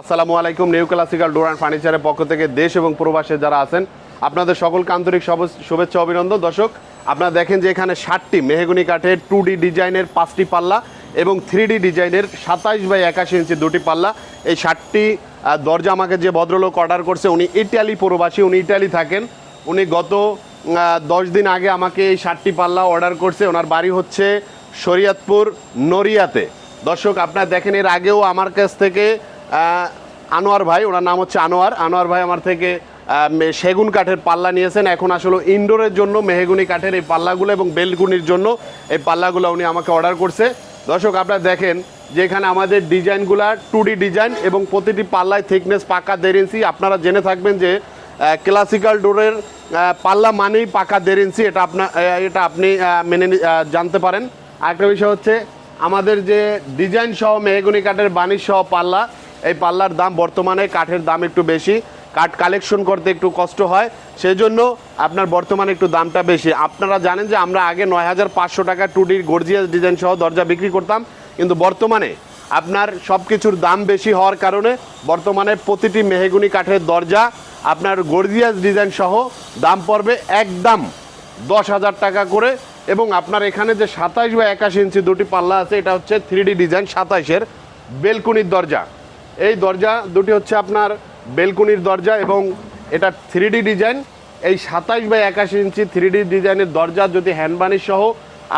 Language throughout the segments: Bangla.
আসসালামু আলাইকুম। নিউ ক্লাসিক্যাল ডোর অ্যান্ড ফার্নিচারের পক্ষ থেকে দেশ এবং প্রবাসে যারা আছেন আপনাদের সকলকে আন্তরিক শুভেচ্ছা অভিনন্দন। দর্শক, আপনারা দেখেন যে এখানে 60টি মেহগনি কাঠের 2D ডিজাইনের 5টি পাল্লা এবং 3D ডিজাইনের 27x81 ইঞ্চি 2টি পাল্লা। এই 60টি দরজা আমাকে যে ভদ্রলোক অর্ডার করছে উনি ইটালি প্রবাসী, উনি ইটালি থাকেন। উনি গত 10 দিন আগে আমাকে এই 60টি পাল্লা অর্ডার করছে। ওনার বাড়ি হচ্ছে শরীয়তপুর নড়িয়াতে। দর্শক, আপনারা দেখেন এর আগেও আমার কাছ থেকে আনোয়ার ভাই, ওনার নাম হচ্ছে আনোয়ার ভাই আমার থেকে সেগুন কাঠের পাল্লা নিয়েছেন। এখন আসলে ইনডোরের জন্য মেহগনি কাঠের এই পাল্লাগুলো এবং বেলকুনির জন্য এই পাল্লাগুলো উনি আমাকে অর্ডার করছে। দর্শক, আপনারা দেখেন যে এখানে আমাদের ডিজাইনগুলো 2D ডিজাইন এবং প্রতিটি পাল্লায় থিকনেস পাকা 1.5 ইঞ্চি। আপনারা জেনে থাকবেন যে ক্লাসিক্যাল ডোরের পাল্লা মানেই পাকা 1.5 ইঞ্চি। এটা আপনি মেনে জানতে পারেন। আরেকটা বিষয় হচ্ছে আমাদের যে ডিজাইন সহ মেহগনি কাঠের বানিশ সহ পাল্লা, এই পাল্লার দাম বর্তমানে কাঠের দাম একটু বেশি, কাঠ কালেকশন করতে একটু কষ্ট হয়, সেই জন্য আপনার বর্তমানে একটু দামটা বেশি। আপনারা জানেন যে আমরা আগে 9500 টাকা 2D গর্জিয়াস ডিজাইন সহ দরজা বিক্রি করতাম, কিন্তু বর্তমানে আপনার সব কিছুর দাম বেশি হওয়ার কারণে বর্তমানে প্রতিটি মেহগনি কাঠের দরজা আপনার গর্জিয়াস ডিজাইন সহ দাম পড়বে একদম 10,000 টাকা করে। এবং আপনার এখানে যে 27x81 ইঞ্চি 2টি পাল্লা আছে, এটা হচ্ছে 3D ডিজাইন 27-এর বেলকুনির দরজা। এই দরজা দুটি হচ্ছে আপনার বেলকুনির দরজা এবং এটা 3D ডিজাইন। এই 27x81 ইঞ্চি 3D ডিজাইনের দরজা যদি হ্যান্ড বানিশ সহ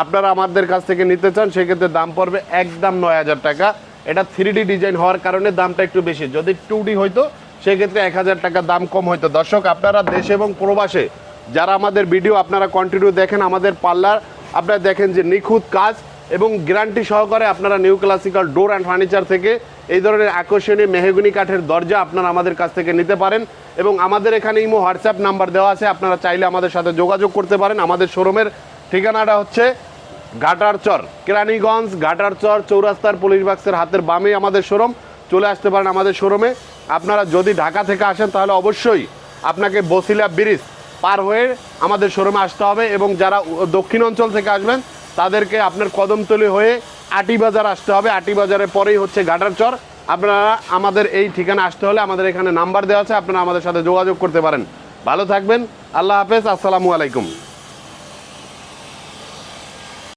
আপনারা আমাদের কাছ থেকে নিতে চান, সেক্ষেত্রে দাম পড়বে একদম 9,000 টাকা। এটা 3D ডিজাইন হওয়ার কারণে দামটা একটু বেশি। যদি 2D হইতো সেক্ষেত্রে 1,000 টাকা দাম কম হইতো। দর্শক, আপনারা দেশ এবং প্রবাসে যারা আমাদের ভিডিও আপনারা কন্টিনিউ দেখেন, আমাদের পাল্লার আপনারা দেখেন যে নিখুঁত কাজ এবং গ্যারান্টি সহকারে আপনারা new classical door and furniture থেকে এই ধরনের আকর্ষণীয় মেহগনি কাঠের দরজা আপনারা আমাদের কাছ থেকে নিতে পারেন। এবং আমাদের এখানে ইমো হোয়াটসঅ্যাপ নাম্বার দেওয়া আছে, আপনারা চাইলে আমাদের সাথে যোগাযোগ করতে পারেন। আমাদের শোরুমের ঠিকানাটা হচ্ছে ঘাটারচর, কেরানীগঞ্জ ঘাটারচর চৌরাস্তার পুলিশ বাক্সের হাতের বামে আমাদের শোরুম। চলে আসতে পারেন আমাদের শোরুমে। আপনারা যদি ঢাকা থেকে আসেন তাহলে অবশ্যই আপনাকে বসিলা ব্রিজ পার হয়ে আমাদের শোরুমে আসতে হবে, এবং যারা দক্ষিণ অঞ্চল থেকে আসবেন তাদেরকে আপনার কদমতলী হয়ে আটি বাজার আসতে হবে। আটি বাজারের পরেই হচ্ছে ঘাটারচর। আপনারা আমাদের এই ঠিকানা আসতে হলে আমাদের এখানে নাম্বার দেওয়া আছে, আপনারা আমাদের সাথে যোগাযোগ করতে পারেন। ভালো থাকবেন, আল্লাহ হাফেজ, আসসালামু আলাইকুম।